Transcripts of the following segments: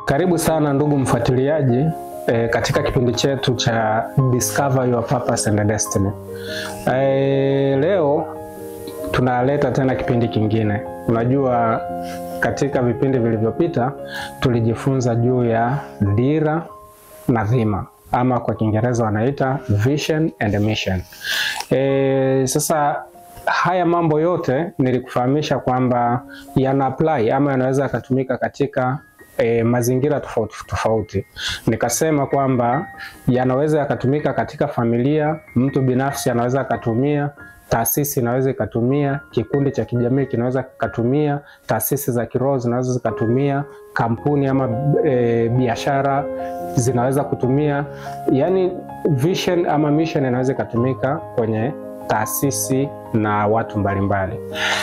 Karibu sana ndugu mfuatiliaji katika kipindi chetu cha Discover Your Purpose and Destiny. Leo tunaleta tena kipindi kingine. Unajua katika vipindi vilivyopita tulijifunza juu ya dira na dhima, ama kwa Kiingereza wanaita vision and mission. Sasa haya mambo yote nilikufahamisha kwamba yana apply ama yanaweza yakatumika katika mazingira tofauti. Nikasema kwamba yanaweza yakatumika katika familia, mtu binafsi anaweza akatumia, taasisi inaweza ikatumia, kikundi cha kijamii kinaweza kutumia, taasisi za kiroho zinaweza zikatumia, kampuni ama biashara zinaweza kutumia. Yani vision ama mission inaweza ikatumika kwenye taasisi na watu mbalimbali.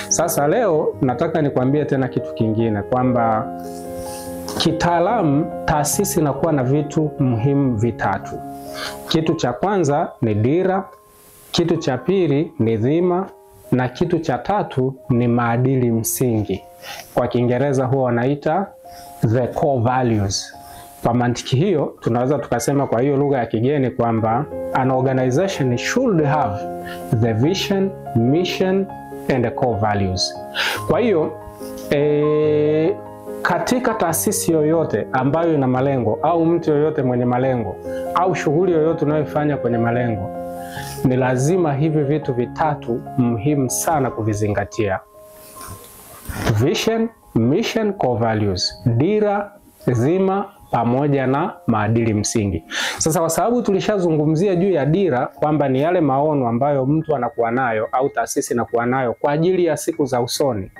Sasa leo nataka nikwambie tena kitu kingine kwamba kitaalamu taasisi inakuwa na vitu muhimu vitatu. Kitu cha kwanza ni dira, kitu cha pili ni dhima, na kitu cha tatu ni maadili msingi. Kwa Kiingereza huwa wanaita the core values. Kwa mantiki hiyo tunaweza tukasema kwa hiyo lugha ya kigeni kwamba an organization should have the vision, mission and the core values. Kwa hiyo katika taasisi yoyote ambayo ina malengo, au mtu yoyote mwenye malengo, au shughuli yoyote unayofanya kwenye malengo, ni lazima hivi vitu vitatu muhimu sana kuvizingatia: vision, mission, core values, dira, dhima pamoja na maadili msingi. Sasa kwa sababu tulishazungumzia juu ya dira kwamba ni yale maono ambayo mtu anakuwa nayo au taasisi inakuwa nayo kwa ajili ya siku za usoni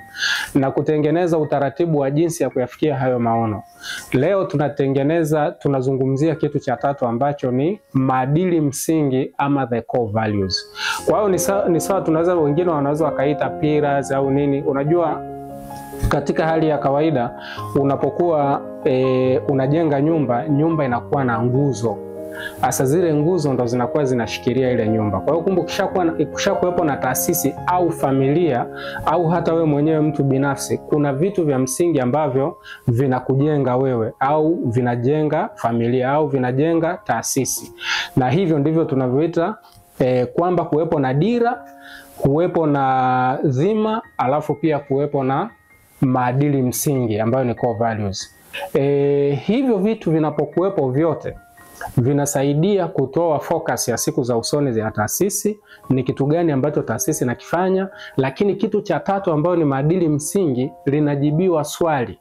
na kutengeneza utaratibu wa jinsi ya kuyafikia hayo maono. Leo tunazungumzia kitu cha tatu ambacho ni maadili msingi ama the core values. Kwa hiyo ni sawa tunaweza, wengine wanaweza wakaita pillars au nini. Unajua katika hali ya kawaida unapokuwa unajenga nyumba inakuwa na nguzo. Asa zile nguzo ndo zinakuwa zinashikilia ile nyumba. Kwa hiyo kumbe kishakuwepo na taasisi au familia au hata wewe mwenyewe mtu binafsi, kuna vitu vya msingi ambavyo vinakujenga wewe au vinajenga familia au vinajenga taasisi. Na hivyo ndivyo tunavyoita kwamba kuwepo na dira, kuwepo na dhima, alafu pia kuwepo na maadili msingi ambayo ni core values. Hivyo vitu vinapokuwepo vyote vinasaidia kutoa focus ya siku za usoni za taasisi, ni kitu gani ambacho taasisi nakifanya. Lakini kitu cha tatu ambayo ni maadili msingi, linajibiwa swali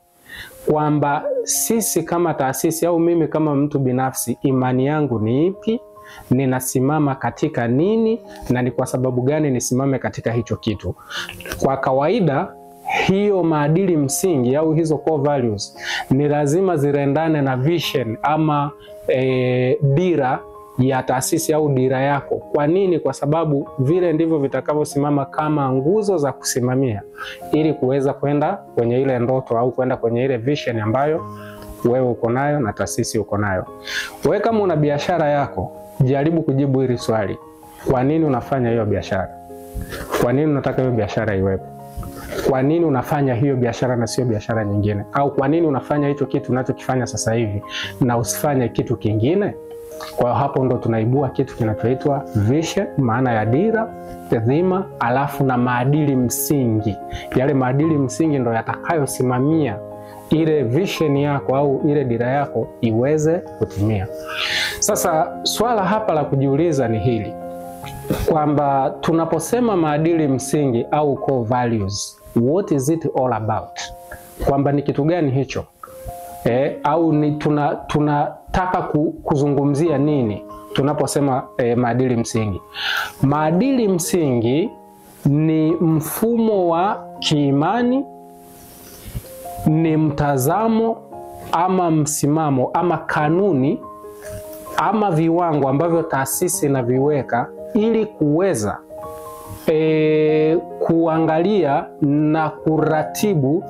kwamba sisi kama taasisi au mimi kama mtu binafsi, imani yangu ni ipi, ninasimama katika nini, na ni kwa sababu gani nisimame katika hicho kitu. Kwa kawaida hiyo maadili msingi au hizo core values ni lazima zirendane na vision ama dira ya taasisi au dira yako. Kwa nini? Kwa sababu vile ndivyo vitakavyosimama kama nguzo za kusimamia ili kuweza kwenda kwenye ile ndoto au kwenda kwenye ile vision ambayo wewe uko nayo na taasisi uko nayo. Wewe kama una biashara yako, jaribu kujibu hili swali: kwa nini unafanya hiyo biashara? Kwa nini unataka hiyo biashara iwepo? Kwa nini unafanya hiyo biashara na sio biashara nyingine? Au kwa nini unafanya hicho kitu unachokifanya sasa hivi na usifanye kitu kingine? Kwa hapo ndo tunaibua kitu kinachoitwa vision, maana ya dira, dhima, alafu na maadili msingi. Yale maadili msingi ndo yatakayosimamia ile vision yako au ile dira yako iweze kutimia. Sasa swala hapa la kujiuliza ni hili kwamba tunaposema maadili msingi au core values, what is it all about? Kwamba ni kitu gani hicho? Au ni tunataka kuzungumzia nini tunaposema maadili msingi? Maadili msingi ni mfumo wa kiimani, ni mtazamo ama msimamo ama kanuni ama viwango ambavyo taasisi inaviweka ili kuweza kuangalia na kuratibu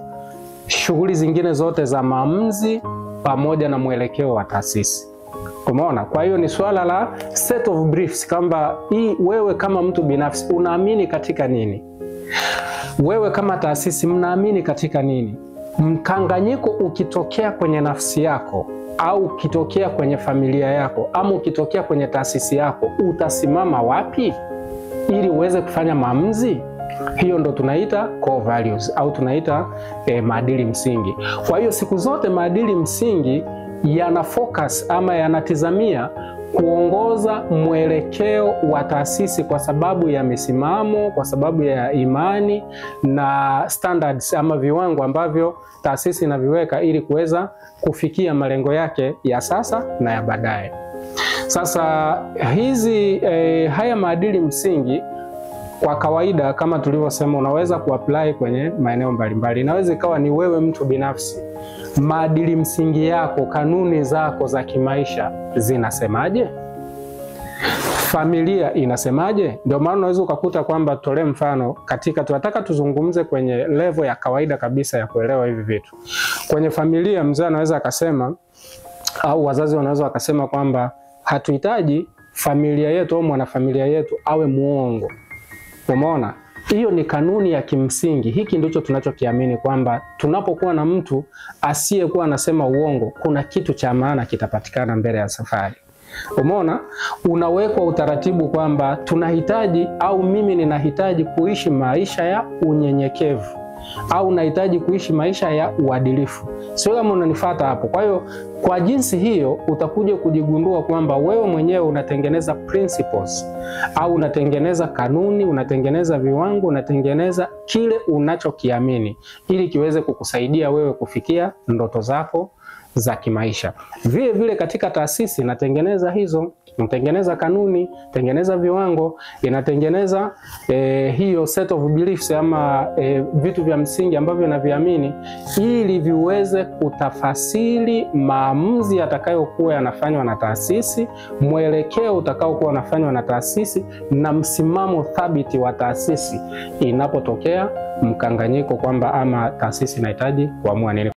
shughuli zingine zote za maamuzi pamoja na mwelekeo wa taasisi. Umeona? Kwa hiyo ni swala la set of briefs, kwamba wewe kama mtu binafsi unaamini katika nini? Wewe kama taasisi mnaamini katika nini? mkanganyiko ukitokea kwenye nafsi yako au ukitokea kwenye familia yako ama ukitokea kwenye taasisi yako, utasimama wapi ili uweze kufanya maamuzi? Hiyo ndo tunaita core values au tunaita maadili msingi. Kwa hiyo siku zote maadili msingi yana focus ama yanatizamia kuongoza mwelekeo wa taasisi kwa sababu ya misimamo, kwa sababu ya imani na standards ama viwango ambavyo taasisi inaviweka ili kuweza kufikia malengo yake ya sasa na ya baadaye. Sasa haya maadili msingi kwa kawaida kama tulivyosema unaweza kuapply kwenye maeneo mbalimbali. Inaweza ikawa ni wewe mtu binafsi. Maadili msingi yako, kanuni zako za kimaisha zinasemaje? Familia inasemaje? Ndio maana unaweza ukakuta kwamba, tolee mfano, tunataka tuzungumze kwenye level ya kawaida kabisa ya kuelewa hivi vitu. Kwenye familia mzee anaweza akasema au wazazi wanaweza wakasema kwamba hatuhitaji familia yetu au mwanafamilia yetu awe muongo. Umeona? Hiyo ni kanuni ya kimsingi. Hiki ndicho tunachokiamini kwamba tunapokuwa na mtu asiyekuwa anasema uongo, kuna kitu cha maana kitapatikana mbele ya safari. Umeona? Unawekwa utaratibu kwamba tunahitaji au mimi ninahitaji kuishi maisha ya unyenyekevu au nahitaji kuishi maisha ya uadilifu. Sio kama unanifuata hapo. Kwa hiyo kwa jinsi hiyo utakuja kujigundua kwamba wewe mwenyewe unatengeneza principles au unatengeneza kanuni, unatengeneza viwango, unatengeneza kile unachokiamini ili kiweze kukusaidia wewe kufikia ndoto zako za kimaisha. Vile vile katika taasisi inatengeneza hizo, inatengeneza kanuni, tengeneza viwango, inatengeneza hiyo set of beliefs ama vitu vya msingi ambavyo naviamini ili viweze kutafasiri maamuzi yatakayokuwa yanafanywa na taasisi, mwelekeo utakaokuwa unafanywa na taasisi na msimamo thabiti wa taasisi inapotokea mkanganyiko kwamba ama taasisi inahitaji kuamua nini.